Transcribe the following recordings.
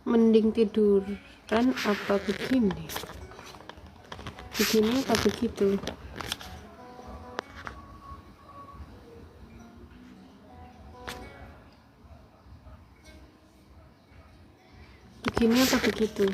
Mending tiduran apa begini apa begitu? Begini apa begitu?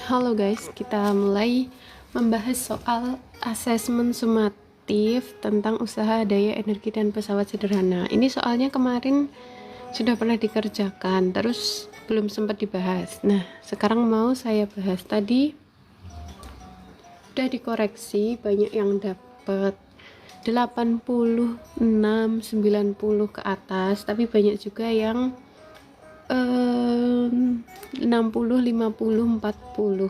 Halo guys, kita mulai membahas soal asesmen sumatif tentang usaha daya energi dan pesawat sederhana. Ini soalnya kemarin sudah pernah dikerjakan, terus belum sempat dibahas. Nah, sekarang mau saya bahas. Tadi udah dikoreksi, banyak yang dapat 86, 90 ke atas, tapi banyak juga yang 60, 50, 40.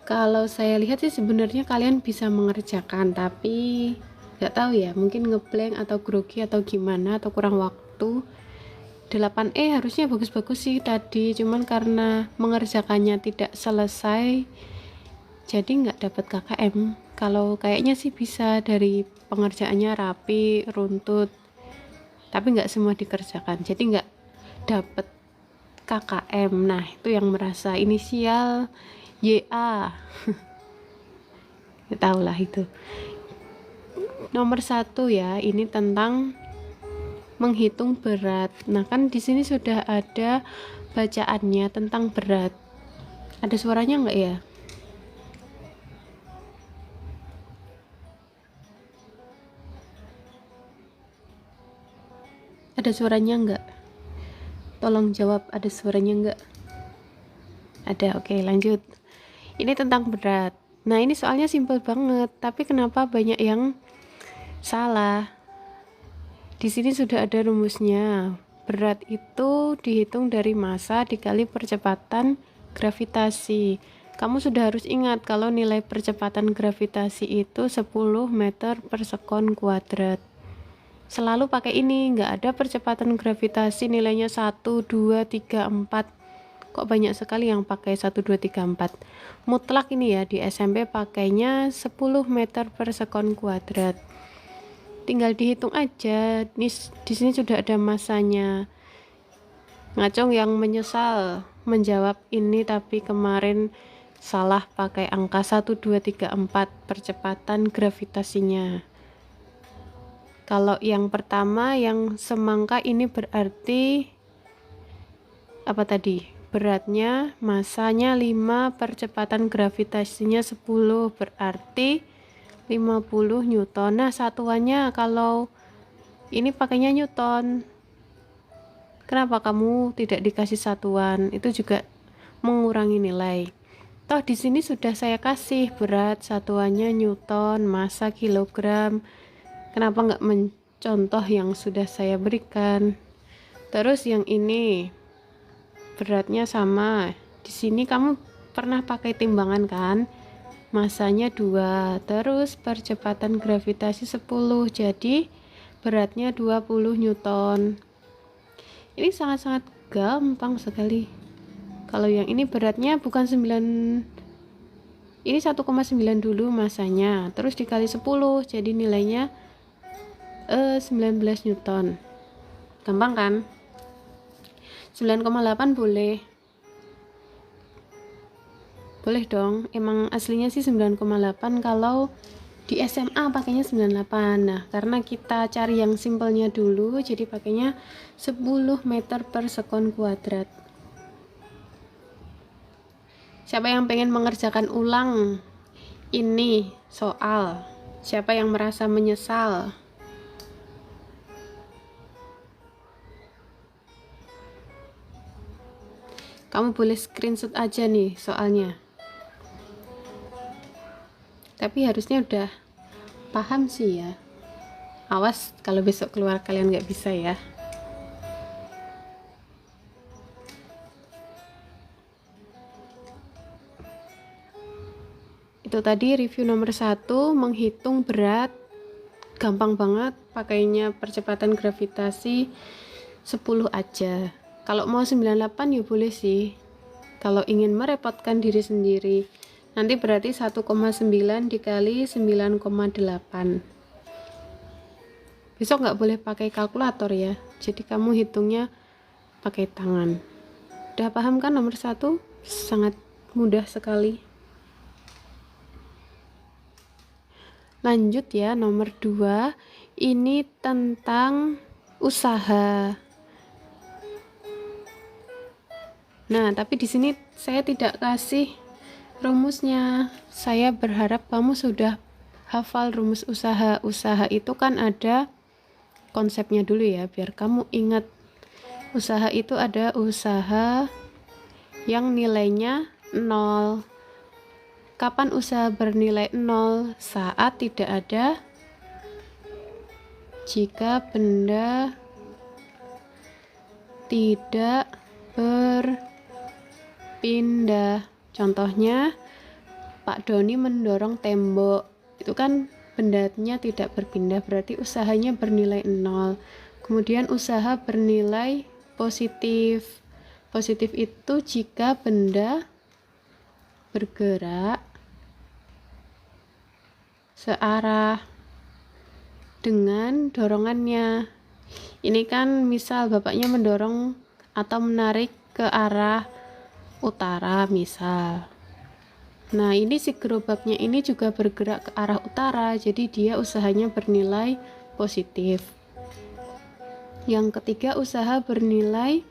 Kalau saya lihat sih sebenarnya kalian bisa mengerjakan, tapi nggak tahu ya, mungkin ngeblank atau grogi atau gimana, atau kurang waktu. 8E harusnya bagus-bagus sih tadi, cuman karena mengerjakannya tidak selesai jadi nggak dapat KKM. Kalau kayaknya sih bisa, dari pengerjaannya rapi, runtut, tapi nggak semua dikerjakan, jadi nggak dapat KKM. Nah, itu yang merasa inisial YA. Tahu lah itu. Nomor 1 ya, ini tentang menghitung berat. Nah, kan di sini sudah ada bacaannya tentang berat. Ada suaranya nggak ya? Ada suaranya enggak? Tolong jawab, ada suaranya enggak? Ada, oke lanjut. Ini tentang berat. Nah ini soalnya simpel banget, tapi kenapa banyak yang salah? Di sini sudah ada rumusnya. Berat itu dihitung dari massa dikali percepatan gravitasi. Kamu sudah harus ingat kalau nilai percepatan gravitasi itu 10 meter per sekon kuadrat. Selalu pakai ini, nggak ada percepatan gravitasi nilainya 1, 2, 3, 4. Kok banyak sekali yang pakai 1, 2, 3, 4. Mutlak ini ya, di SMP pakainya 10 meter per sekon kuadrat. Tinggal dihitung aja. Di sini sudah ada masanya. Ngacung yang menyesal menjawab ini tapi kemarin salah pakai angka 1, 2, 3, 4 percepatan gravitasinya. Kalau yang pertama yang semangka ini berarti apa tadi? Beratnya, massanya 5, percepatan gravitasinya 10, berarti 50 Newton. Nah, satuannya kalau ini pakainya Newton. Kenapa kamu tidak dikasih satuan? Itu juga mengurangi nilai. Toh di sini sudah saya kasih berat satuannya Newton, massa kilogram. Kenapa nggak mencontoh yang sudah saya berikan? Terus yang ini beratnya sama. Di sini kamu pernah pakai timbangan kan? Massanya 2, terus percepatan gravitasi 10, jadi beratnya 20 Newton. Ini sangat-sangat gampang sekali. Kalau yang ini beratnya bukan 9, ini 1,9 dulu massanya, terus dikali 10, jadi nilainya 19 Newton. Gampang kan? 9,8 boleh. Boleh dong. Emang aslinya sih 9,8, kalau di SMA pakainya 98. Nah, karena kita cari yang simpelnya dulu, jadi pakainya 10 meter per sekon kuadrat. Siapa yang pengen mengerjakan ulang ini soal? Siapa yang merasa menyesal? Kamu boleh screenshot aja nih soalnya. Tapi harusnya udah paham sih ya. Awas kalau besok keluar kalian nggak bisa ya. Itu tadi review nomor 1, menghitung berat. Gampang banget, pakainya percepatan gravitasi 10 aja. Kalau mau 98 ya boleh sih. Kalau ingin merepotkan diri sendiri, nanti berarti 1,9 dikali 9,8. Besok nggak boleh pakai kalkulator ya, jadi kamu hitungnya pakai tangan. Udah paham kan nomor 1? Sangat mudah sekali. Lanjut ya, nomor 2. Ini tentang usaha. Nah, tapi di sini saya tidak kasih rumusnya. Saya berharap kamu sudah hafal rumus usaha. Usaha itu kan ada konsepnya dulu ya, biar kamu ingat. Usaha itu ada usaha yang nilainya 0. Kapan usaha bernilai 0? Saat tidak ada, jika benda tidak berpindah. Contohnya, Pak Doni mendorong tembok. Itu kan bendanya tidak berpindah, berarti usahanya bernilai 0. Kemudian usaha bernilai positif. Positif itu jika benda bergerak searah dengan dorongannya. Ini kan misal bapaknya mendorong atau menarik ke arah utara misal. Nah, ini si gerobaknya ini juga bergerak ke arah utara, jadi dia usahanya bernilai positif. Yang ketiga, usaha bernilai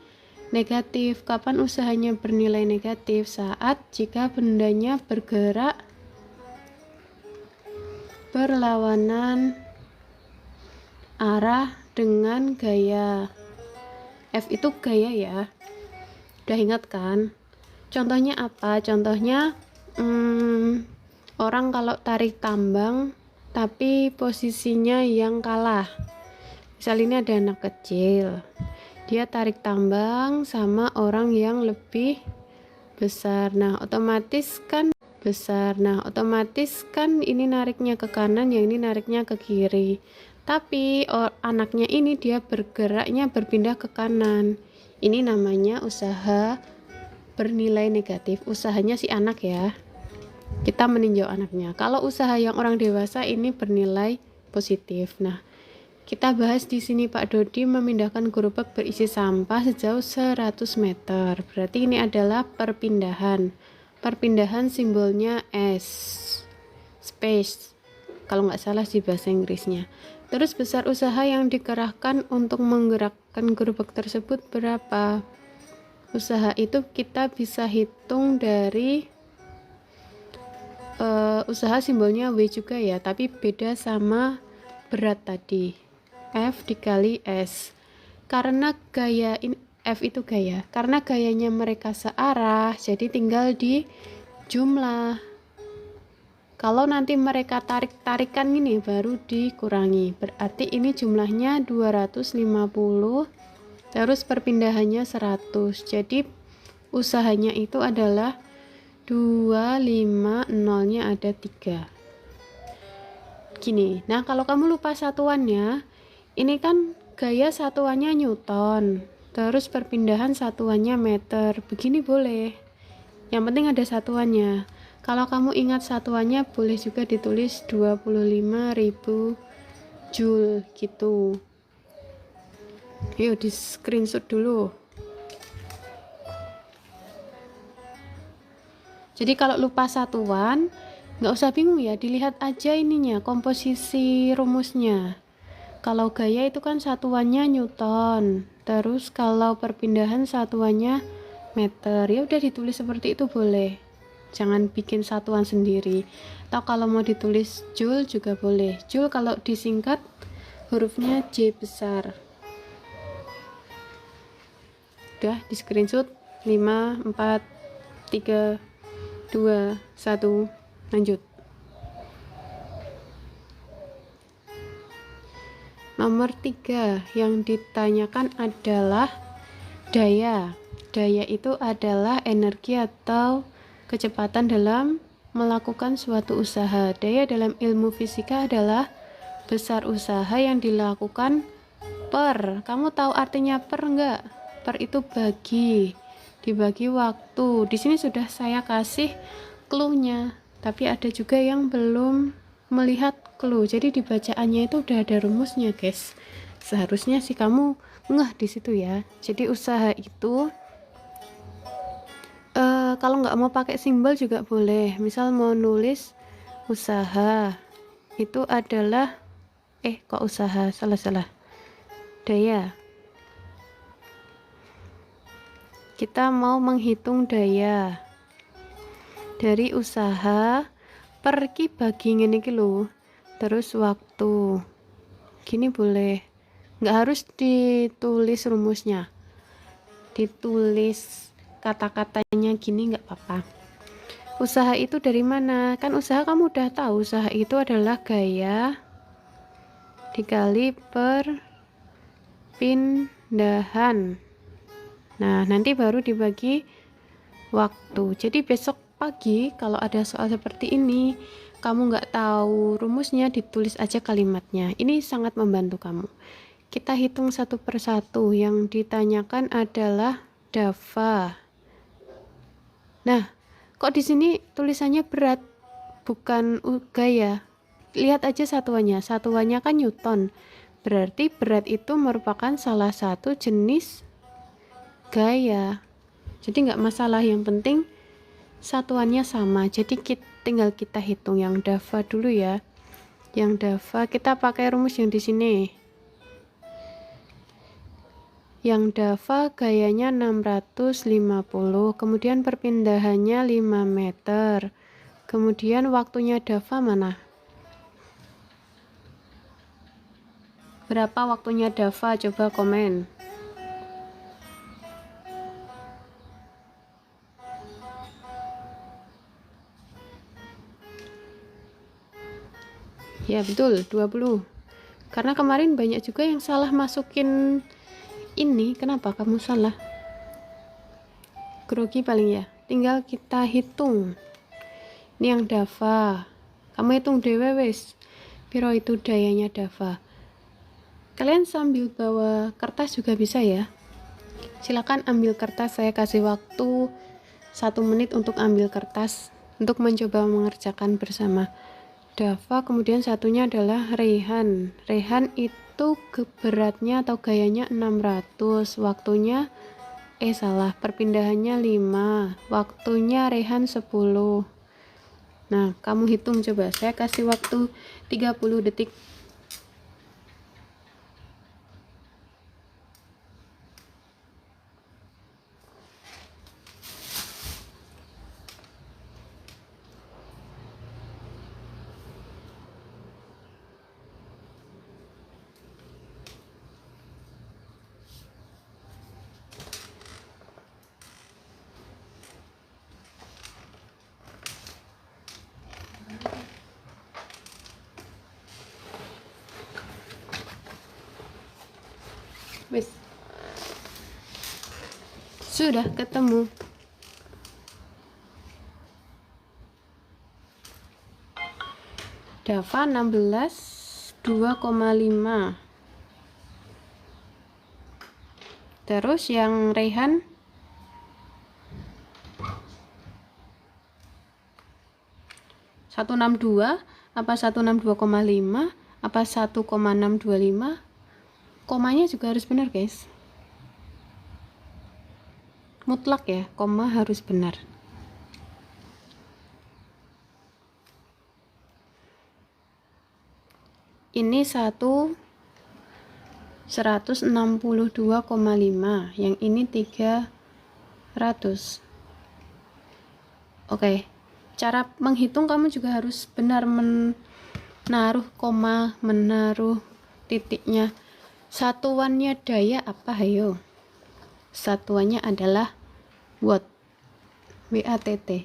negatif. Kapan usahanya bernilai negatif? Saat jika bendanya bergerak berlawanan arah dengan gaya. F itu gaya ya, udah ingat kan? Contohnya apa? Contohnya orang kalau tarik tambang tapi posisinya yang kalah. Misal ini ada anak kecil, dia tarik tambang sama orang yang lebih besar. Nah otomatis kan ini nariknya ke kanan, yang ini nariknya ke kiri. Tapi anaknya ini dia bergeraknya berpindah ke kanan. Ini namanya usaha bernilai negatif. Usahanya si anak ya, kita meninjau anaknya. Kalau usaha yang orang dewasa ini bernilai positif. Nah, kita bahas di sini Pak Dodi memindahkan gerobak berisi sampah sejauh 100 meter. Berarti ini adalah perpindahan. Perpindahan simbolnya S, space, kalau nggak salah di bahasa Inggrisnya. Terus besar usaha yang dikerahkan untuk menggerakkan gerobak tersebut berapa? Usaha itu kita bisa hitung dari usaha simbolnya W juga ya, tapi beda sama berat tadi. F dikali S. Karena gaya ini, F itu gaya. Karena gayanya mereka searah, jadi tinggal di jumlah. Kalau nanti mereka tarik-tarikan ini baru dikurangi. Berarti ini jumlahnya 250, terus perpindahannya 100. Jadi usahanya itu adalah 250, nya ada 3. Gini. Nah, kalau kamu lupa satuannya, ini kan gaya satuannya Newton, terus perpindahan satuannya meter. Begini boleh. Yang penting ada satuannya. Kalau kamu ingat satuannya, boleh juga ditulis 25.000 Joule gitu. Yuk di screenshot dulu. Jadi kalau lupa satuan, nggak usah bingung ya, dilihat aja ininya, komposisi rumusnya. Kalau gaya itu kan satuannya Newton, terus kalau perpindahan satuannya meter. Ya udah ditulis seperti itu boleh. Jangan bikin satuan sendiri. Atau kalau mau ditulis Joule juga boleh. Joule kalau disingkat hurufnya J besar. Udah di screenshot. 5, 4, 3, 2, 1, lanjut. Nomor 3 yang ditanyakan adalah daya. Daya itu adalah energi atau kecepatan dalam melakukan suatu usaha. Daya dalam ilmu fisika adalah besar usaha yang dilakukan per. Kamu tahu artinya per enggak? Per itu bagi, dibagi waktu. Di sini sudah saya kasih clue-nya, tapi ada juga yang belum melihat clue. Jadi di bacaannya itu udah ada rumusnya, guys. Seharusnya sih kamu ngeh di situ ya. Jadi usaha itu kalau nggak mau pakai simbol juga boleh. Misal mau nulis usaha itu adalah kok usaha, salah daya. Kita mau menghitung daya dari usaha pergi bagi ngene iki lho, terus waktu gini boleh. Nggak harus ditulis rumusnya, ditulis kata-katanya gini nggak apa-apa. Usaha itu dari mana? Kan usaha kamu udah tahu, usaha itu adalah gaya dikali perpindahan. Nah, nanti baru dibagi waktu. Jadi besok pagi kalau ada soal seperti ini, kamu nggak tahu rumusnya, ditulis aja kalimatnya. Ini sangat membantu kamu. Kita hitung satu persatu. Yang ditanyakan adalah dava. Nah, kok di sini tulisannya berat, bukan gaya? Lihat aja satuannya. Satuannya kan Newton. Berarti berat itu merupakan salah satu jenis gaya. Jadi nggak masalah, yang penting satuannya sama. Jadi tinggal kita hitung yang dava dulu ya. Yang dava kita pakai rumus yang di sini. Yang dava gayanya 650, kemudian perpindahannya 5 meter. Kemudian waktunya dava mana? Berapa waktunya Dava? Coba komen. Ya betul, 20. Karena kemarin banyak juga yang salah masukin ini. Kenapa kamu salah? Grogi paling ya. Tinggal kita hitung. Ini yang Dava. Kamu hitung dewe wis. Piro itu dayanya Dava. Kalian sambil bawa kertas juga bisa ya. Silakan ambil kertas, saya kasih waktu 1 menit untuk ambil kertas untuk mencoba mengerjakan bersama Dava. Kemudian satunya adalah Rehan. Rehan itu beratnya atau gayanya 600, waktunya perpindahannya 5, waktunya Rehan 10. Nah, kamu hitung coba, saya kasih waktu 30 detik. Wis. Sudah ketemu. Dava 16, 2,5. Terus yang Rehan 162 apa 162,5 apa 1,625. Komanya juga harus benar guys, mutlak ya, koma harus benar. Ini 162,5, yang ini 300. Oke, cara menghitung kamu juga harus benar menaruh koma, menaruh titiknya. Satuannya daya apa? Hayo. Satuannya adalah watt. WATT.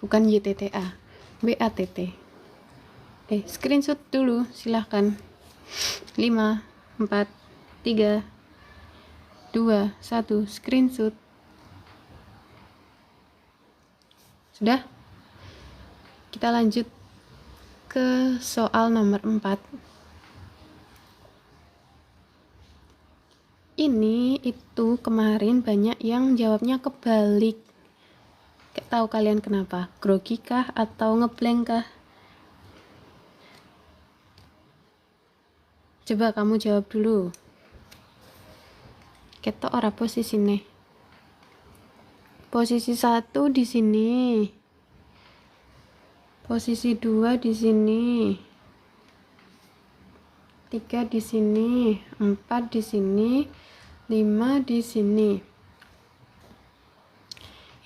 Bukan YTTA. WATT. Screenshot dulu silahkan. 5, 4, 3, 2, 1. Screenshot. Sudah? Kita lanjut ke soal nomor 4. Ini itu kemarin banyak yang jawabnya kebalik. Gak tahu kalian kenapa? Grogi kah atau ngeblank kah? Coba kamu jawab dulu. Ketok ora posisi nih. Posisi 1 di sini. Posisi 2 di sini. 3 di sini, 4 di sini, 5 di sini.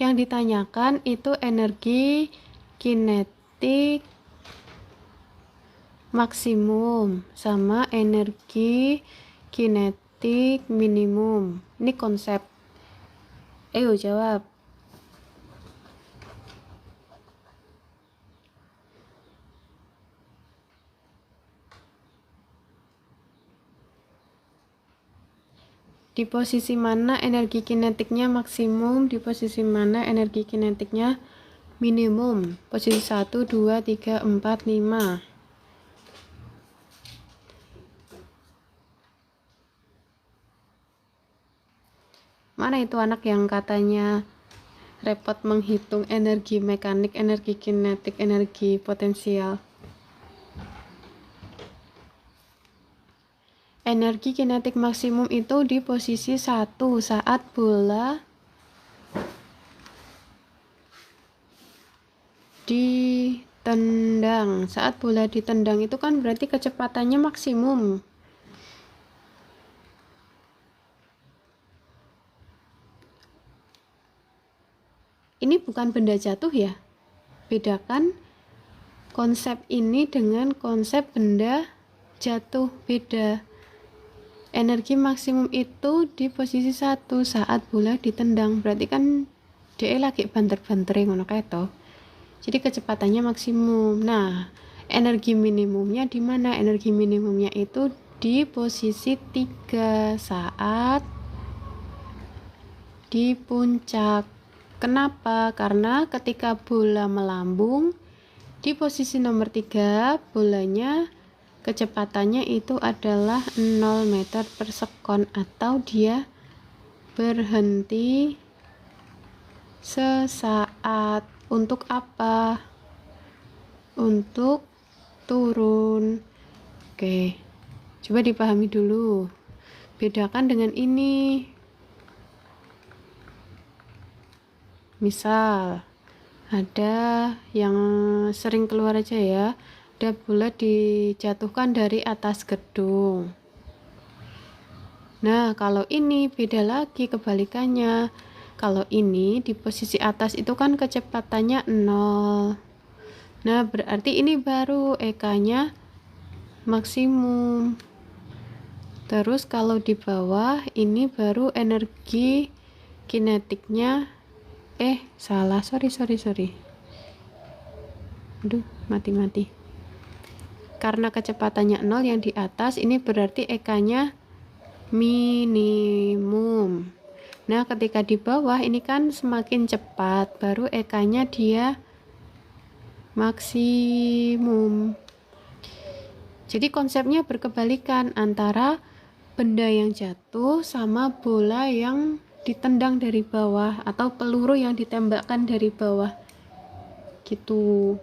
Yang ditanyakan itu energi kinetik maksimum sama energi kinetik minimum. Ini konsep. Ayo jawab. Di posisi mana energi kinetiknya maksimum, di posisi mana energi kinetiknya minimum? Posisi 1, 2, 3, 4, 5. Mana itu anak yang katanya repot menghitung energi mekanik, energi kinetik, energi potensial? Energi kinetik maksimum itu di posisi 1 saat bola ditendang. Saat bola ditendang itu kan berarti kecepatannya maksimum. Ini bukan benda jatuh ya. Bedakan konsep ini dengan konsep benda jatuh beda. Energi maksimum itu di posisi 1 saat bola ditendang, berarti kan dia lagi banter-bantere ngono kae to. Jadi kecepatannya maksimum. Nah, energi minimumnya di mana? Energi minimumnya itu di posisi 3 saat di puncak. Kenapa? Karena ketika bola melambung di posisi nomor 3, bolanya kecepatannya itu adalah 0 meter per sekon, atau dia berhenti sesaat. Untuk apa? Untuk turun. Oke, coba dipahami dulu. Bedakan dengan ini. Misal ada yang sering keluar aja ya, ada bola dijatuhkan dari atas gedung. Nah, kalau ini beda lagi kebalikannya. Kalau ini di posisi atas itu kan kecepatannya 0. Nah, berarti ini baru EK-nya maksimum. Terus kalau di bawah ini baru energi kinetiknya sorry. Aduh, mati. Karena kecepatannya 0 yang di atas, ini berarti EK-nya minimum. Nah, ketika di bawah ini kan semakin cepat, baru EK-nya dia maksimum. Jadi konsepnya berkebalikan antara benda yang jatuh sama bola yang ditendang dari bawah atau peluru yang ditembakkan dari bawah gitu.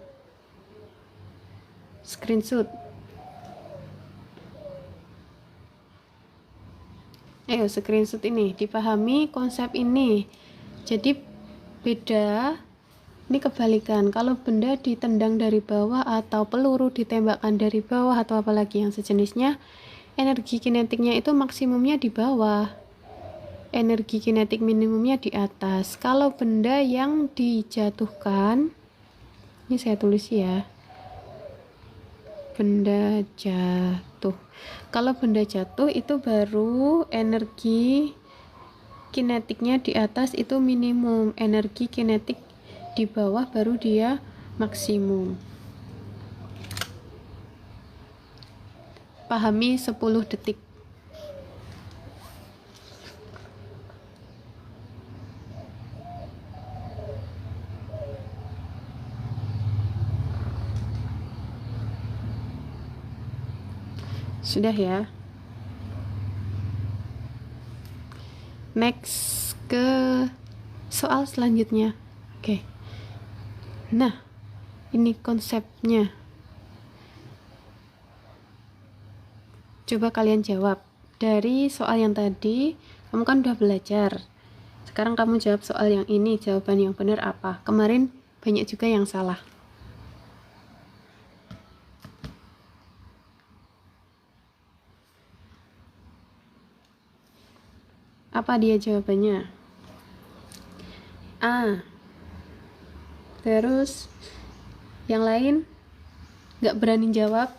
Screenshot. Screenshot ini, dipahami konsep ini. Jadi beda, ini kebalikan. Kalau benda ditendang dari bawah atau peluru ditembakkan dari bawah atau apalagi yang sejenisnya, energi kinetiknya itu maksimumnya di bawah, energi kinetik minimumnya di atas. Kalau benda yang dijatuhkan, ini saya tulis ya, benda jatuh. Kalau benda jatuh itu baru energi kinetiknya di atas itu minimum, energi kinetik di bawah baru dia maksimum. Pahami 10 detik. Sudah ya. Next ke soal selanjutnya. Oke. Nah, ini konsepnya. Coba kalian jawab. Dari soal yang tadi, kamu kan udah belajar. Sekarang kamu jawab soal yang ini, jawaban yang benar apa? Kemarin banyak juga yang salah. Apa dia jawabannya? A. Terus yang lain nggak berani jawab.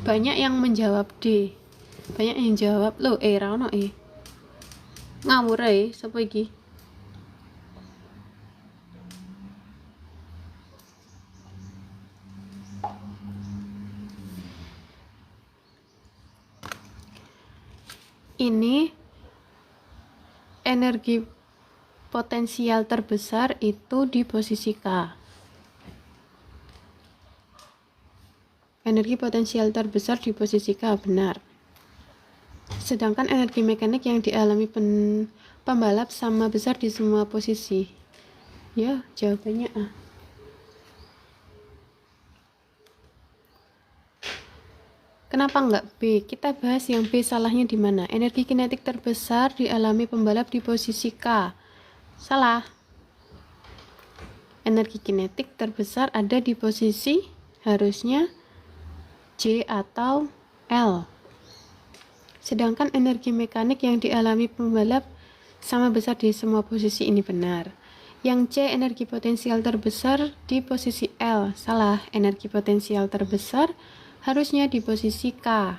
Banyak yang menjawab D. Banyak yang jawab lo rano ngawur sapa iki? Ini energi potensial terbesar itu di posisi K. Energi potensial terbesar di posisi K, benar. Sedangkan energi mekanik yang dialami pembalap sama besar di semua posisi. Ya, jawabannya A. Kenapa enggak B? Kita bahas yang B, salahnya di mana? Energi kinetik terbesar dialami pembalap di posisi K. Salah. Energi kinetik terbesar ada di posisi harusnya J atau L. Sedangkan energi mekanik yang dialami pembalap sama besar di semua posisi, ini benar. Yang C, energi potensial terbesar di posisi L. Salah, energi potensial terbesar harusnya di posisi K.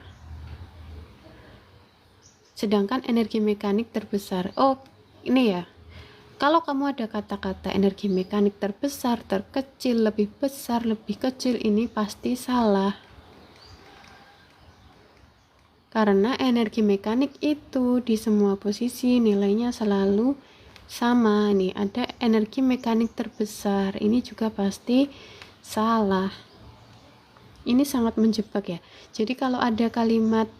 Sedangkan energi mekanik terbesar. Oh, ini ya. Kalau kamu ada kata-kata energi mekanik terbesar, terkecil, lebih besar, lebih kecil, ini pasti salah. Karena energi mekanik itu di semua posisi nilainya selalu sama. Nih, ada energi mekanik terbesar. Ini juga pasti salah. Ini sangat menjebak ya. Jadi kalau ada kalimat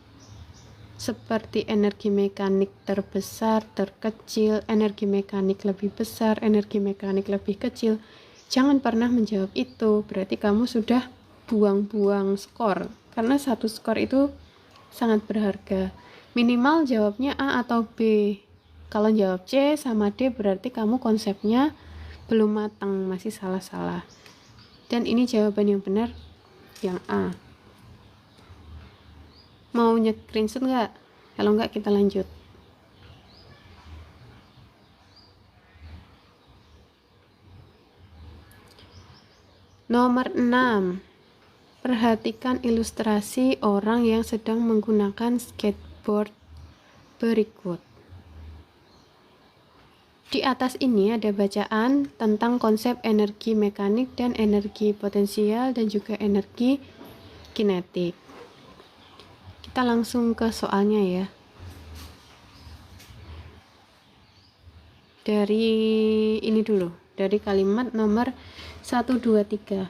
seperti energi mekanik terbesar, terkecil, energi mekanik lebih besar, energi mekanik lebih kecil, jangan pernah menjawab itu. Berarti kamu sudah buang-buang skor. Karena satu skor itu sangat berharga. Minimal jawabnya A atau B. Kalau jawab C sama D berarti kamu konsepnya belum matang, masih salah-salah. Dan ini jawaban yang benar yang A. Mau screenshot nggak? Kalau nggak kita lanjut. Nomor 6. Perhatikan ilustrasi orang yang sedang menggunakan skateboard berikut. Di atas ini ada bacaan tentang konsep energi mekanik dan energi potensial dan juga energi kinetik. Kita langsung ke soalnya ya. Dari ini dulu, dari kalimat nomor 1, 2, 3.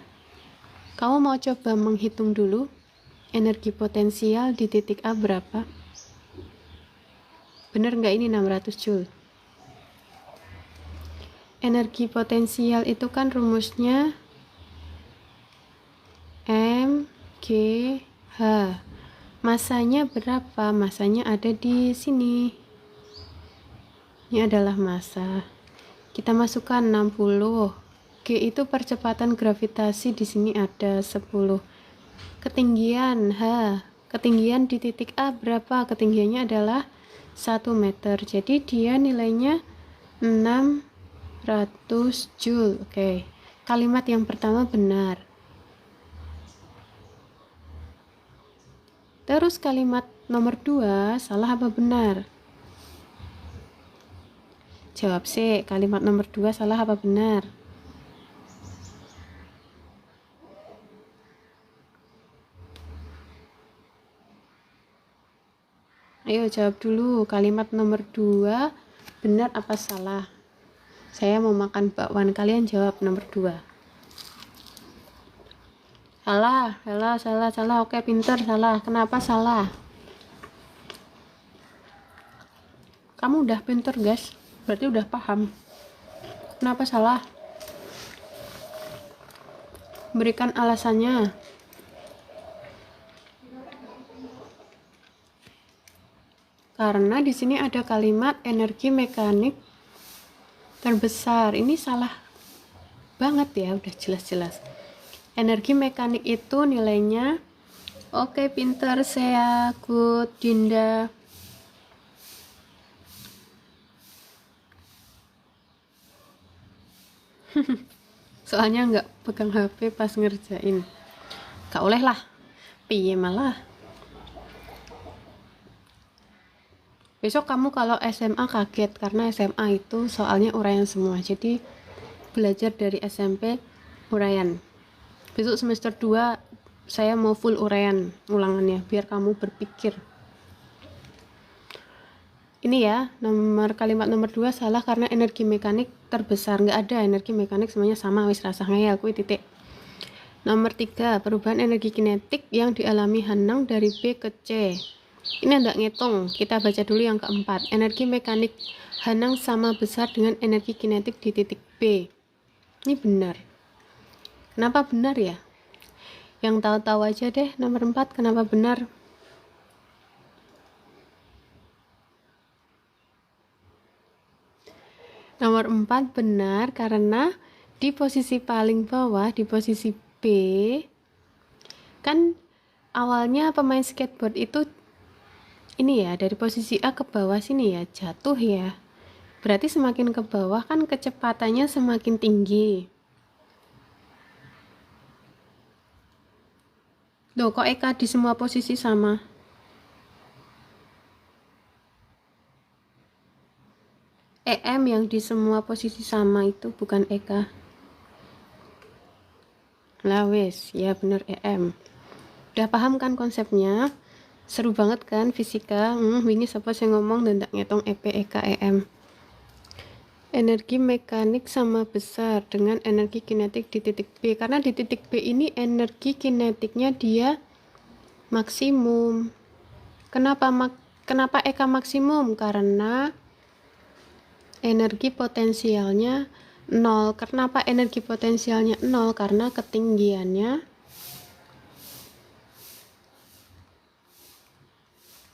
Kamu mau coba menghitung dulu energi potensial di titik A berapa? Bener nggak ini 600 Joule? Energi potensial itu kan rumusnya M, G, H. Masanya berapa? Masanya ada di sini. Ini adalah massa. Kita masukkan 60. G itu percepatan gravitasi, di sini ada 10. Ketinggian H, ketinggian di titik A berapa? Ketinggiannya adalah 1 meter. Jadi dia nilainya 600 Joule. Oke. Kalimat yang pertama benar. Terus kalimat nomor 2 salah apa benar? Jawab C. Kalimat nomor 2 salah apa benar? Ayo jawab dulu, kalimat nomor 2 benar apa salah? Saya mau makan bakwan, kalian jawab nomor 2. Salah. Oke, pinter, salah. Kenapa salah? Kamu udah pinter guys, berarti udah paham. Kenapa salah? Berikan alasannya. Karena di sini ada kalimat energi mekanik terbesar. Ini salah banget ya, udah jelas-jelas. Energi mekanik itu nilainya oke, pinter, saya good, Dinda. Soalnya nggak pegang HP pas ngerjain. Gak oleh lah. Piye malah. Besok kamu kalau SMA kaget karena SMA itu soalnya uraian semua. Jadi belajar dari SMP uraian. Besok semester 2 saya mau full uraian ulangannya biar kamu berpikir. Ini ya, kalimat nomor 2 salah karena energi mekanik terbesar. Nggak ada energi mekanik, semuanya sama, wis rasa ngeyel kuwi titik. Nomor 3, perubahan energi kinetik yang dialami Hanang dari B ke C. Ini enggak ngitung, kita baca dulu yang keempat. Energi mekanik Hanang sama besar dengan energi kinetik di titik B. Ini benar. Kenapa benar ya? Yang tahu-tahu aja deh, nomor 4 kenapa benar? Nomor 4 benar karena di posisi paling bawah, di posisi B, kan awalnya pemain skateboard itu ini ya, dari posisi A ke bawah sini ya, jatuh ya. Berarti semakin ke bawah kan kecepatannya semakin tinggi. Loh, kok EK di semua posisi sama? EM yang di semua posisi sama itu bukan EK. Lah wes, ya bener EM. Udah paham kan konsepnya? Seru banget kan fisika? Ini siapa sih ngomong dan tak ngitung EP, EK, EM. Energi mekanik sama besar dengan energi kinetik di titik B, karena di titik B ini energi kinetiknya dia maksimum. Kenapa EK maksimum? Karena energi potensialnya 0. Kenapa energi potensialnya 0? Karena ketinggiannya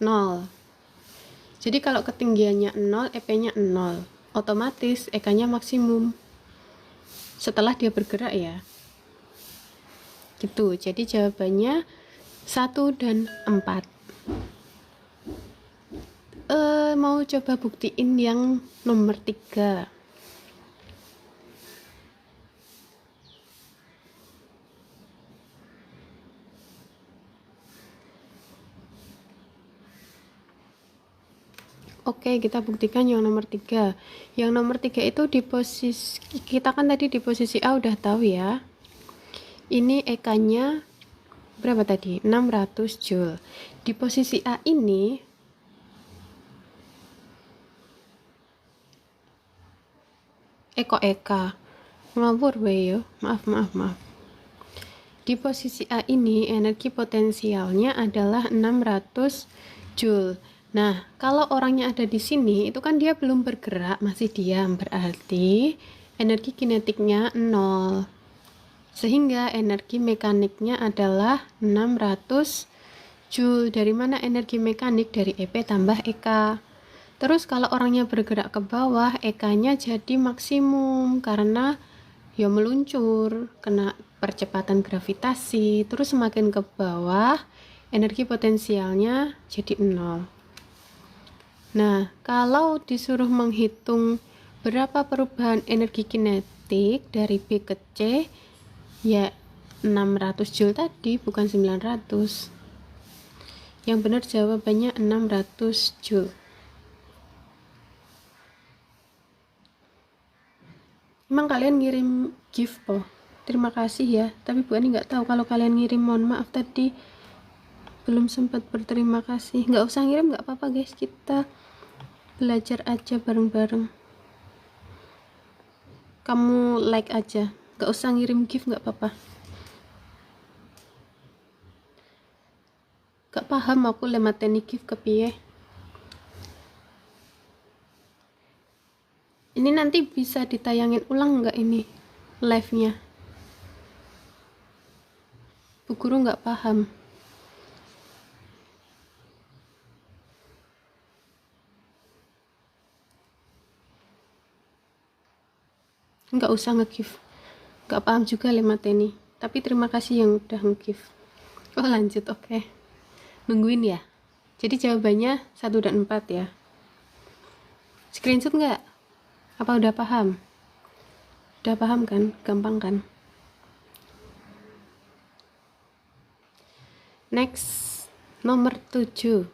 0. Jadi kalau ketinggiannya 0, EP-nya 0. Otomatis EK-nya maksimum setelah dia bergerak ya. Gitu. Jadi jawabannya 1 dan 4. Mau coba buktiin yang nomor 3. Oke, kita buktikan yang nomor 3. Yang nomor 3 itu di posisi, kita kan tadi di posisi A udah tahu ya. Ini EK-nya berapa tadi? 600 Joule. Di posisi A ini EK ngawur yo. Maaf. Di posisi A ini energi potensialnya adalah 600 Joule. Nah, kalau orangnya ada di sini, itu kan dia belum bergerak, masih diam. Berarti energi kinetiknya 0. Sehingga energi mekaniknya adalah 600 Joule. Dari mana energi mekanik? Dari EP tambah EK. Terus kalau orangnya bergerak ke bawah, EK-nya jadi maksimum karena ya meluncur, kena percepatan gravitasi. Terus semakin ke bawah, energi potensialnya jadi 0. Nah, kalau disuruh menghitung berapa perubahan energi kinetik dari B ke C, ya 600 Joule tadi, bukan 900. Yang benar jawabannya 600 Joule. Emang kalian ngirim gift po? Terima kasih ya, tapi Bu Ani nggak tahu kalau kalian ngirim, mohon maaf tadi belum sempat berterima kasih. Nggak usah ngirim, nggak apa-apa guys, kita belajar aja bareng-bareng. Kamu like aja, nggak usah ngirim gift, nggak apa-apa. Gak paham aku lewat teknik gift ke piye. Ini nanti bisa ditayangin ulang nggak ini live-nya? Bu Guru nggak paham. Nggak usah nge-gift. Nggak paham juga lewat ini. Tapi terima kasih yang udah nge-gift. Oh lanjut, oke. Nungguin ya. Jadi jawabannya 1 dan 4 ya. Screenshot nggak? Apa udah paham? Udah paham kan? Gampang kan? Next, nomor 7.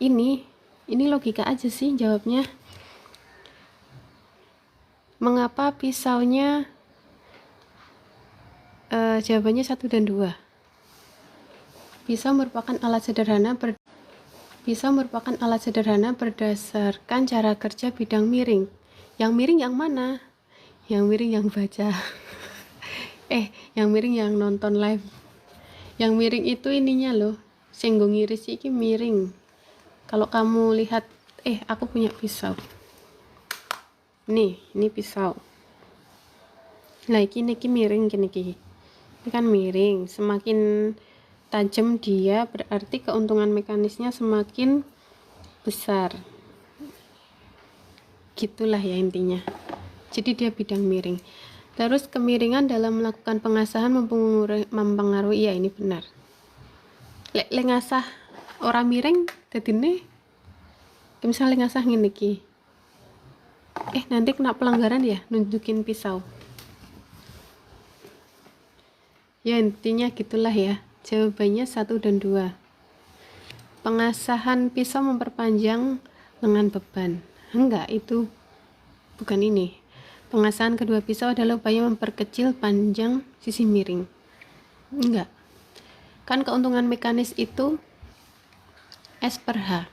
Ini logika aja sih jawabnya. Mengapa pisaunya jawabannya 1 dan 2. Pisau merupakan alat sederhana berdasarkan cara kerja bidang miring. Yang miring yang mana? Yang miring yang baca. Yang miring yang nonton live. Yang miring itu ininya loh, sing ngiris iki miring. Kalau kamu lihat, aku punya pisau. Nih, ini pisau. Nah, ini miring gini. Ini kan miring, semakin tajam dia berarti keuntungan mekanisnya semakin besar. Gitulah ya intinya. Jadi dia bidang miring. Terus kemiringan dalam melakukan pengasahan mempengaruhi, ya ini benar. Lek ngasah orang miring dadine Misalnya ngasah ngene iki. Nanti kena pelanggaran ya, nunjukin pisau. Ya intinya gitulah ya. Jawabannya 1 dan 2. Pengasahan pisau memperpanjang lengan beban. Enggak, itu bukan ini. Pengasahan kedua pisau adalah upaya memperkecil panjang sisi miring. Enggak. Kan keuntungan mekanis itu S per H.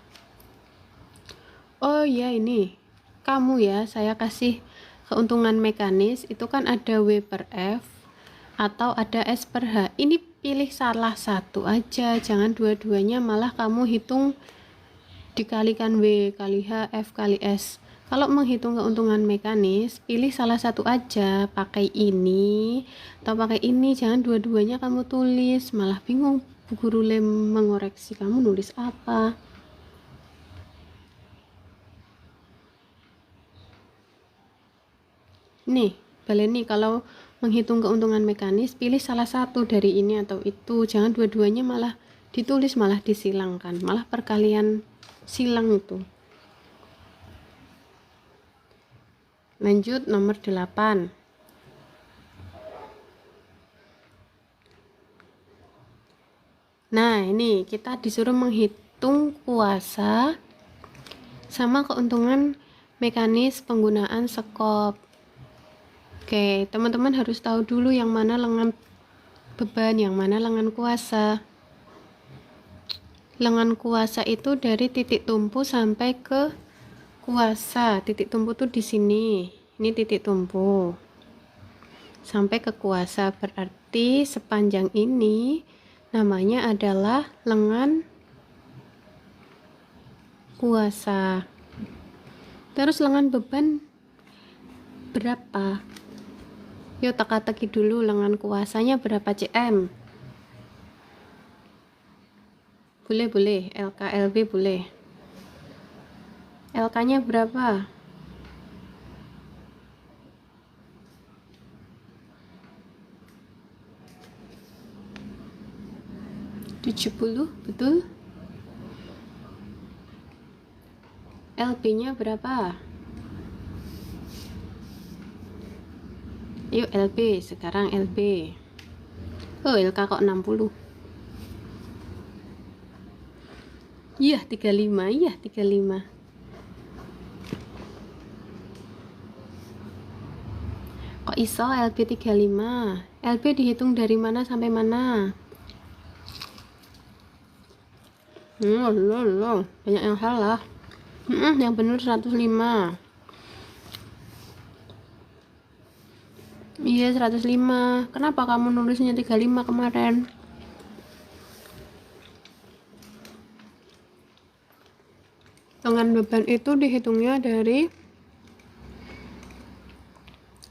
Oh ya, ini kamu ya, saya kasih keuntungan mekanis itu kan ada W per F atau ada S per H. Ini pilih salah satu aja, jangan dua-duanya, malah kamu hitung dikalikan W kali H, F kali S. Kalau menghitung keuntungan mekanis, pilih salah satu aja, pakai ini atau pakai ini, jangan dua-duanya kamu tulis, malah bingung Bu Guru Lem mengoreksi kamu nulis apa. Nih, baleni kalau menghitung keuntungan mekanis, pilih salah satu dari ini atau itu, jangan dua-duanya malah ditulis, malah disilangkan, malah perkalian silang itu. Lanjut nomor 8. Nah, ini kita disuruh menghitung kuasa sama keuntungan mekanis penggunaan sekop. Oke, teman-teman harus tahu dulu yang mana lengan beban, yang mana lengan kuasa. Lengan kuasa itu dari titik tumpu sampai ke kuasa. Titik tumpu tuh di sini. Ini titik tumpu. Sampai ke kuasa, berarti sepanjang ini namanya adalah lengan kuasa. Terus lengan beban berapa? Yuk teka-teki dulu, lengan kuasanya berapa cm? Boleh, LK, LB boleh. LK nya berapa? 70, betul? LB nya berapa? Yuk LB, sekarang LB. Oh, LK kok 60. Iya 35. Kok iso LB 35? LB dihitung dari mana sampai mana? Loh, banyak yang salah. Yang benar 105. Iya 105. Kenapa kamu nulisnya 35 kemarin? Lengan beban itu dihitungnya dari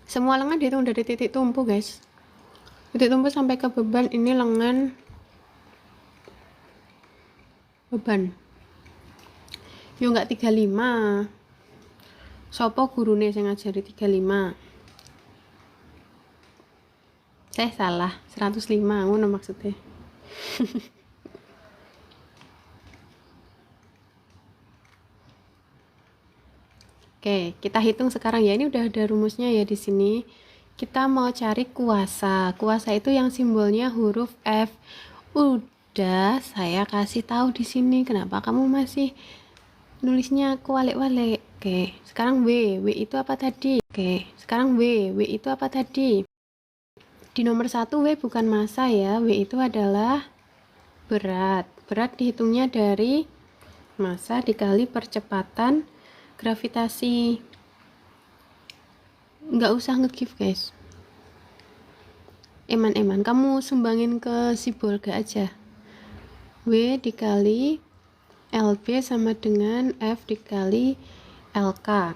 semua lengan, dihitung dari titik tumpu guys. Titik tumpu sampai ke beban, ini lengan beban. Yo enggak 35. Sopo gurune sing ngajari 35? Saya salah, 105 ngono maksudnya. Oke, kita hitung sekarang ya. Ini udah ada rumusnya ya di sini. Kita mau cari kuasa. Kuasa itu yang simbolnya huruf F. Udah saya kasih tahu di sini. Kenapa kamu masih nulisnya kewalik-walik? Oke, sekarang W. W itu apa tadi? W itu apa tadi? Di nomor 1 W bukan massa ya. W itu adalah berat. Berat dihitungnya dari massa dikali percepatan gravitasi. Nggak usah nge-give guys. Eman kamu sumbangin ke si Bolga aja. W dikali LB sama dengan F dikali LK.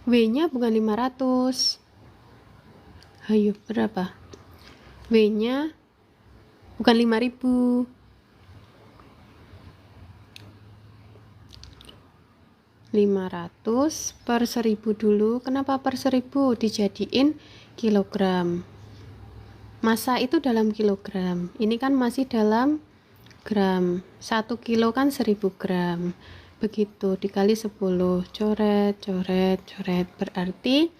W nya bukan 500. Ayo berapa? W nya bukan 5000. 500 per 1000 dulu. Kenapa per 1000? Dijadiin kilogram. Massa itu dalam kilogram. Ini kan masih dalam gram. 1 kilo kan 1000 gram. begitu dikali 10, coret coret coret, berarti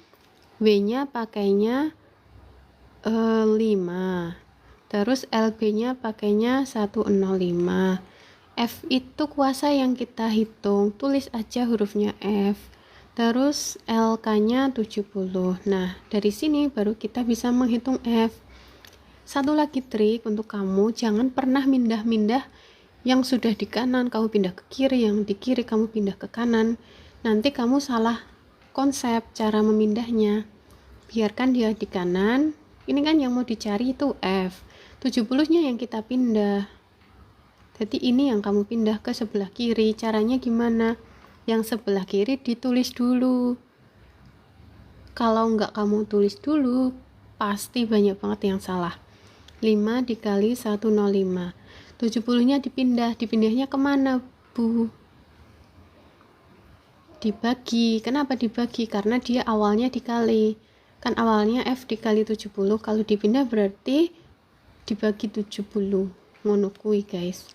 W nya pakainya 5, terus LB nya pakainya 105. F itu kuasa yang kita hitung, tulis aja hurufnya F, terus LK nya 70. Nah dari sini baru kita bisa menghitung F. Satu lagi trik untuk kamu, jangan pernah mindah-mindah yang sudah di kanan kamu pindah ke kiri, yang di kiri kamu pindah ke kanan, nanti kamu salah konsep cara memindahnya. Biarkan dia di kanan, ini kan yang mau dicari itu F, 70 nya yang kita pindah, jadi ini yang kamu pindah ke sebelah kiri. Caranya gimana? Yang sebelah kiri ditulis dulu, kalau nggak kamu tulis dulu pasti banyak banget yang salah. 5 dikali 105, 70 nya dipindahnya kemana Bu? Dibagi. Kenapa dibagi? Karena dia awalnya dikali, kan awalnya F dikali 70, kalau dipindah berarti dibagi 70. Ngono kuwi guys.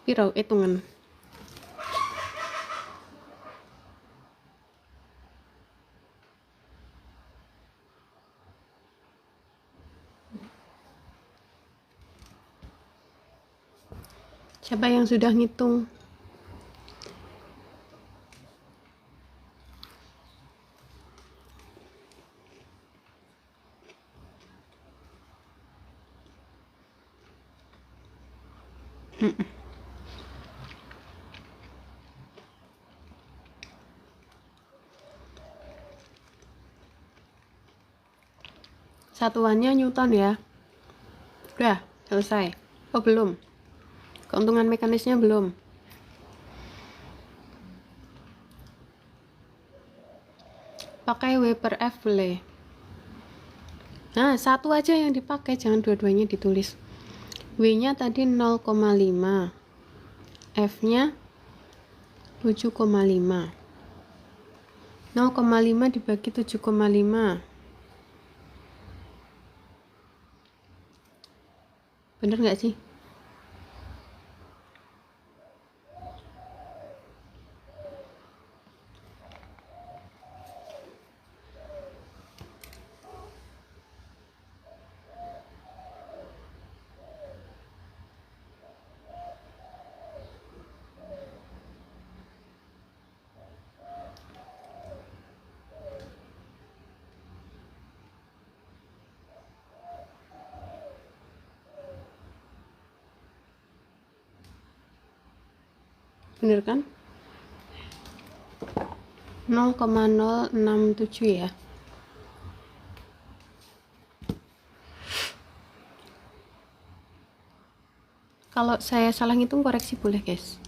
Piro hitungan? Siapa yang sudah ngitung? Satuannya Newton ya. Udah selesai. Oh belum, keuntungan mekanisnya belum. Pakai W per F boleh. Nah satu aja yang dipakai, jangan dua-duanya ditulis. W nya tadi 0,5, F nya 7,5. 0,5 dibagi 7,5, bener nggak sih? Bener kan? 0,067 ya. Kalau saya salah ngitung koreksi boleh guys.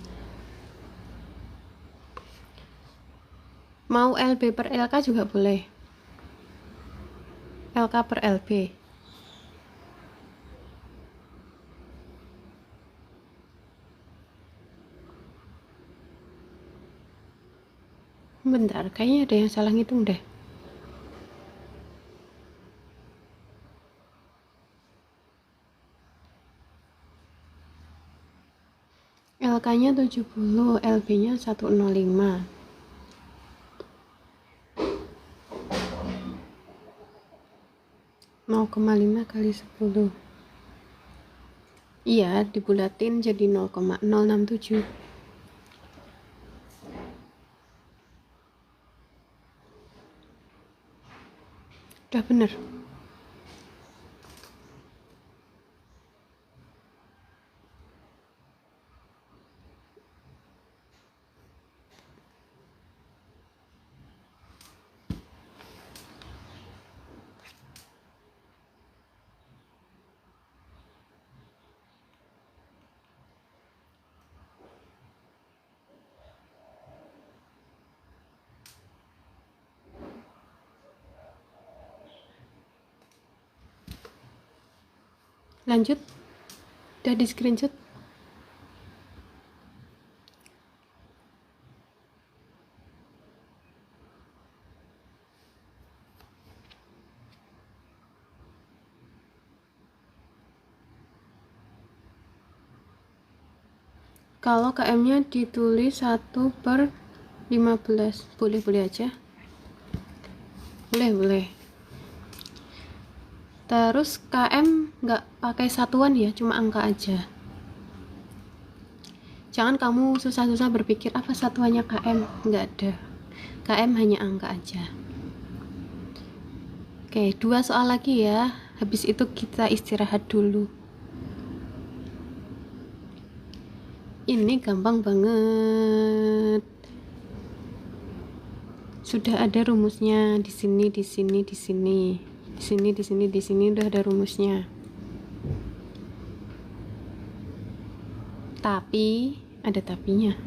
Mau LB per LK juga boleh, LK per LB. Bentar, kayaknya ada yang salah ngitung deh. LK nya 70, LB nya 105. 0,5 kali 10. Iya, dibulatin jadi 0,067. Udah bener. Lanjut, udah di screenshot. Kalau km-nya ditulis 1/15, boleh aja, boleh. Terus km nggak pakai satuan ya, cuma angka aja. Jangan kamu susah-susah berpikir apa satuannya km, nggak ada. km hanya angka aja. Oke, 2 soal lagi ya, habis itu kita istirahat dulu. Ini gampang banget. Sudah ada rumusnya di sini udah ada rumusnya. Tapi ada tapinya.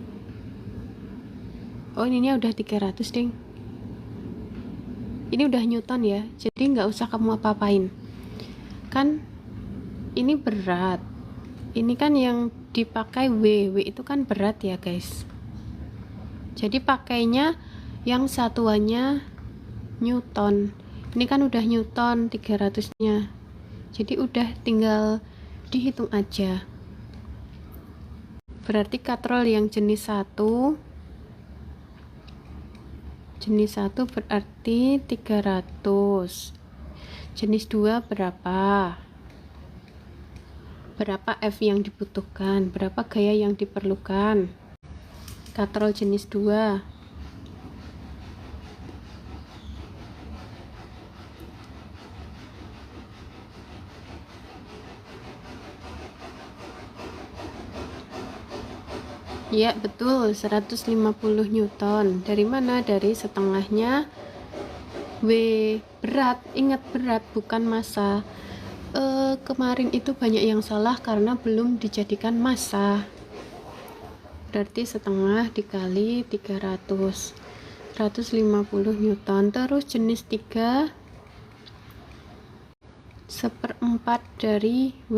Oh, ini udah 300, Ding. Ini udah Newton ya, jadi nggak usah kamu apa-apain. Kan ini berat. Ini kan yang dipakai W itu kan berat ya guys, jadi pakainya yang satuannya Newton. Ini kan udah Newton 300-nya, jadi udah tinggal dihitung aja. Berarti katrol yang jenis 1 berarti 300. Jenis 2 berapa F yang dibutuhkan, berapa gaya yang diperlukan. Katrol jenis 2 ya betul, 150 Newton. Dari mana? Dari setengahnya W. Berat, ingat berat bukan massa. Kemarin itu banyak yang salah karena belum dijadikan massa. Berarti setengah dikali 300, 150 Newton. Terus jenis 3 1/4 dari W,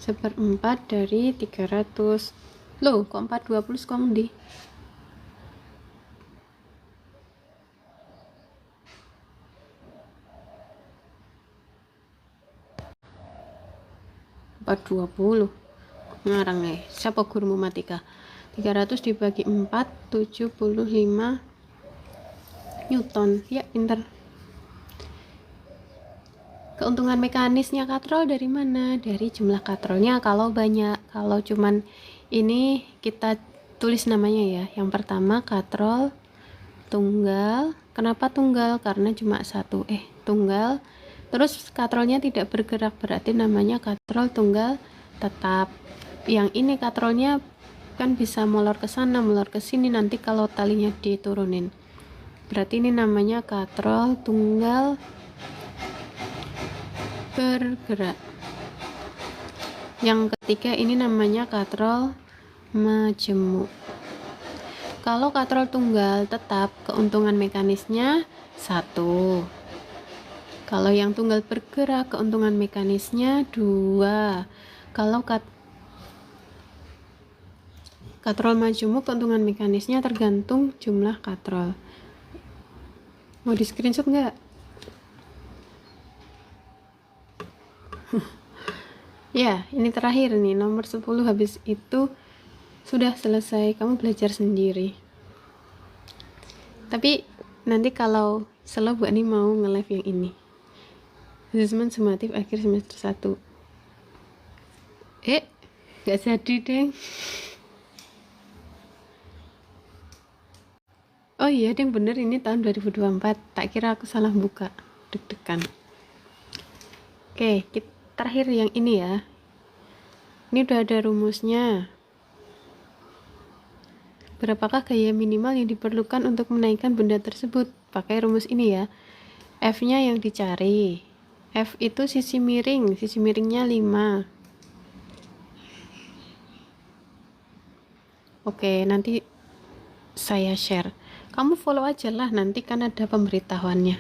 1/4 dari 300. Loh, kok 420 kok di 420 ngarang siapa guru matematika. 300 dibagi 4 75 Newton ya, pinter. Keuntungan mekanisnya katrol dari mana? Dari jumlah katrolnya kalau banyak. Kalau cuman ini kita tulis namanya ya. Yang pertama katrol tunggal. Kenapa tunggal? Karena cuma satu tunggal. Terus katrolnya tidak bergerak, berarti namanya katrol tunggal tetap. Yang ini katrolnya kan bisa molor ke sana, molor ke sini, nanti kalau talinya diturunin. Berarti ini namanya katrol tunggal bergerak. Yang ketiga ini namanya katrol majemuk. Kalau katrol tunggal tetap, keuntungan mekanisnya 1. Kalau yang tunggal bergerak, keuntungan mekanisnya 2. Kalau katrol majemuk, keuntungan mekanisnya tergantung jumlah katrol. Mau di screenshot nggak? Ya, ini terakhir nih, nomor 10. Habis itu sudah selesai, kamu belajar sendiri. Tapi nanti kalau selo Bu Ani mau nge-live yang ini, asesmen sumatif akhir semester 1. Gak jadi deng. Oh iya deng, bener ini tahun 2024. Tak kira aku salah buka, deg-degan. Oke, terakhir yang ini ya. Ini udah ada rumusnya. Berapakah gaya minimal yang diperlukan untuk menaikkan benda tersebut? Pakai rumus ini ya. F-nya yang dicari. F itu sisi miringnya 5. Oke, nanti saya share. Kamu follow aja lah, nanti kan ada pemberitahuannya.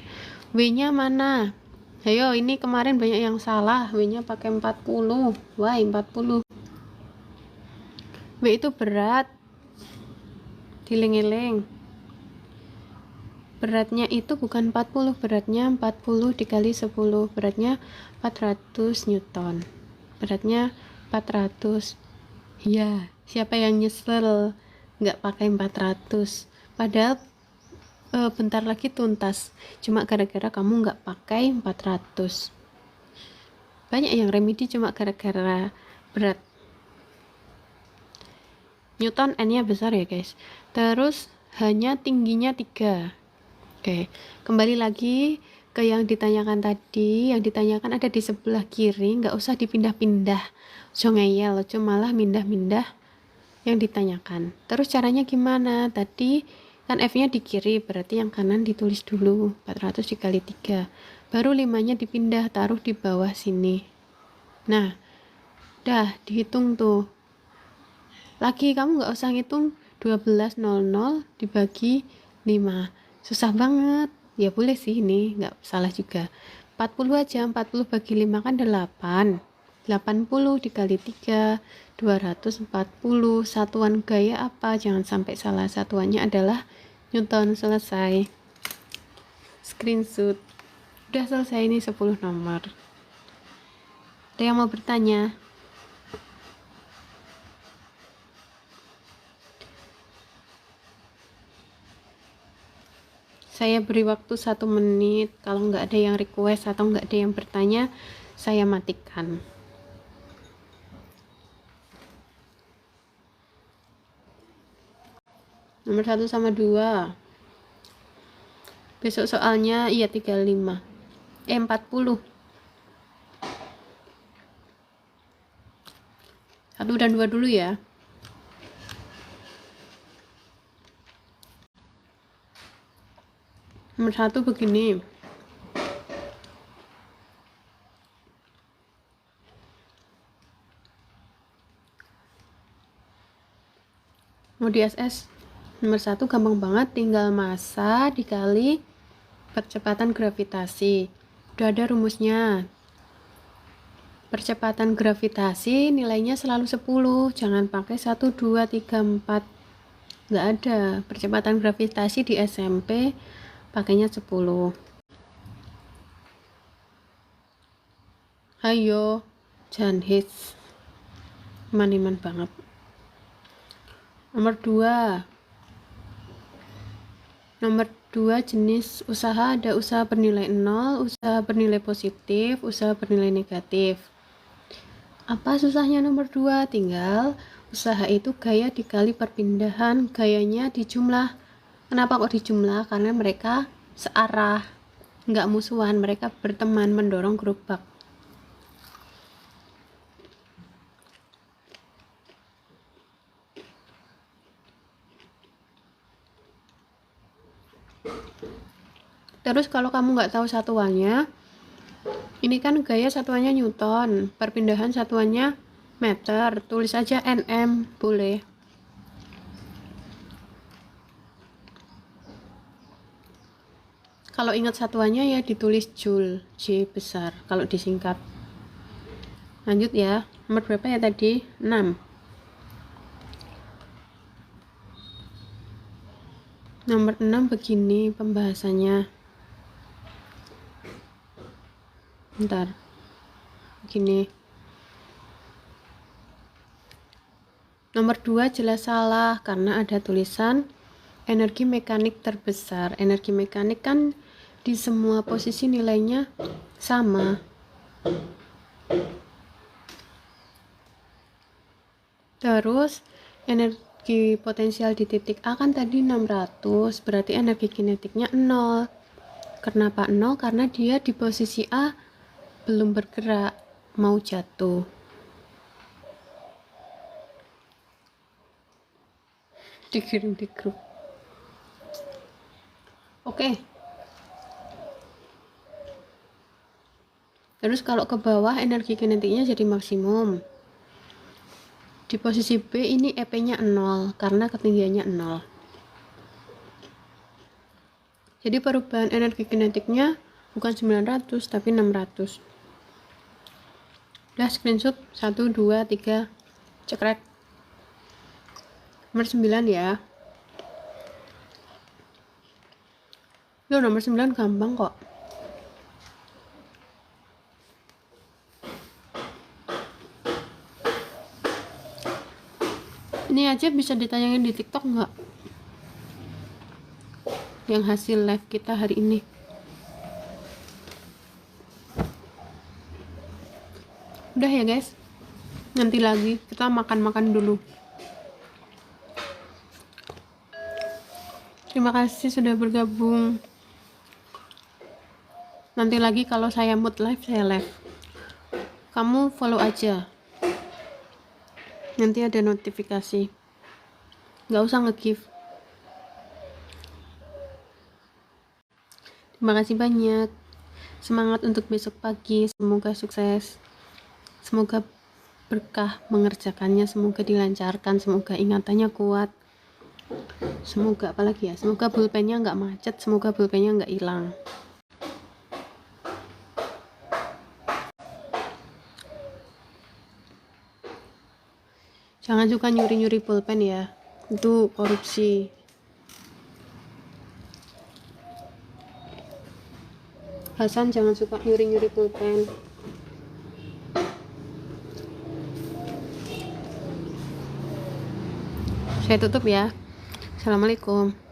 W-nya mana? Ayo, ini kemarin banyak yang salah. W-nya pakai 40. Why 40? W itu berat. Diling-iling. Beratnya itu bukan 40, beratnya 40 dikali 10, beratnya 400 Newton. Beratnya 400. Ya, Siapa yang nyesel nggak pakai 400? Padahal bentar lagi tuntas, cuma gara-gara kamu nggak pakai 400. Banyak yang remedi cuma gara-gara berat. Newton N-nya besar ya guys. Terus hanya tingginya 3. Oke, kembali lagi ke yang ditanyakan tadi. Yang ditanyakan ada di sebelah kiri, nggak usah dipindah-pindah. So ngeyel, malah mindah-mindah yang ditanyakan. Terus caranya gimana? Tadi kan F-nya di kiri, berarti yang kanan ditulis dulu 400 dikali 3. Baru 5-nya dipindah, taruh di bawah sini. Nah, dah dihitung tuh. Lagi kamu nggak usah ngitung 1200 dibagi 5. Susah banget. Ya boleh sih, ini nggak salah juga. 40 aja, 40 bagi 5 kan 8. 80 dikali 3, 240. Satuan gaya apa? Jangan sampai salah. Satuannya adalah Newton. Selesai. Screenshot. Udah selesai, ini 10 nomor. Ada yang mau bertanya? Saya beri waktu 1 menit. Kalau nggak ada yang request atau nggak ada yang bertanya, saya matikan. Nomor 1 sama 2. Besok soalnya iya 35. 40. 1 dan 2 dulu ya. Nomor 1 begini. Mau di SS. Nomor 1 gampang banget, tinggal massa dikali percepatan gravitasi. Udah ada rumusnya. Percepatan gravitasi nilainya selalu 10. Jangan pakai 1, 2, 3, 4. Nggak ada. Percepatan gravitasi di SMP pakainya 10. Ayo, jangan hits. Iman-iman banget. Nomor 2. Nomor 2 jenis usaha, ada usaha bernilai 0, usaha bernilai positif, usaha bernilai negatif. Apa susahnya nomor 2? Tinggal usaha itu gaya dikali perpindahan, gayanya dijumlah. Kenapa kok dijumlah? Karena mereka searah, nggak musuhan, mereka berteman mendorong gerobak. Terus kalau kamu nggak tahu satuannya, ini kan gaya satuannya Newton, perpindahan satuannya meter, tulis aja nm, boleh. Kalau ingat satuannya ya ditulis joule, J besar kalau disingkat. Lanjut ya, nomor berapa ya tadi? 6. Nomor 6 begini pembahasannya. Bentar, begini. Nomor 2 jelas salah karena ada tulisan energi mekanik terbesar. Energi mekanik kan di semua posisi nilainya sama. Terus energi potensial di titik A kan tadi 600, berarti energi kinetiknya 0. Kenapa 0? Karena dia di posisi A belum bergerak, mau jatuh. Dikirim di grup. Oke. Terus kalau ke bawah energi kinetiknya jadi maksimum. Di posisi B ini EP-nya 0 karena ketinggiannya 0. Jadi perubahan energi kinetiknya bukan 900 tapi 600. Udah screenshot 1, 2, 3, cekrek. Nomor 9 ya. Loh, nomor 9 gampang kok. ini aja bisa ditayangin di TikTok nggak, yang hasil live kita hari ini? Udah ya guys, nanti lagi kita makan-makan dulu. Terima kasih sudah bergabung. Nanti lagi kalau saya mood live, saya live. Kamu follow aja, nanti ada notifikasi. Nggak usah nge-give. Terima kasih banyak. Semangat untuk besok pagi. Semoga sukses. Semoga berkah mengerjakannya. Semoga dilancarkan. Semoga ingatannya kuat. Semoga apalagi ya. Semoga pulpennya nggak macet. Semoga pulpennya nggak hilang. Jangan suka nyuri-nyuri pulpen ya. Itu korupsi. Hasan, jangan suka nyuri-nyuri pulpen. Saya tutup ya. Assalamualaikum.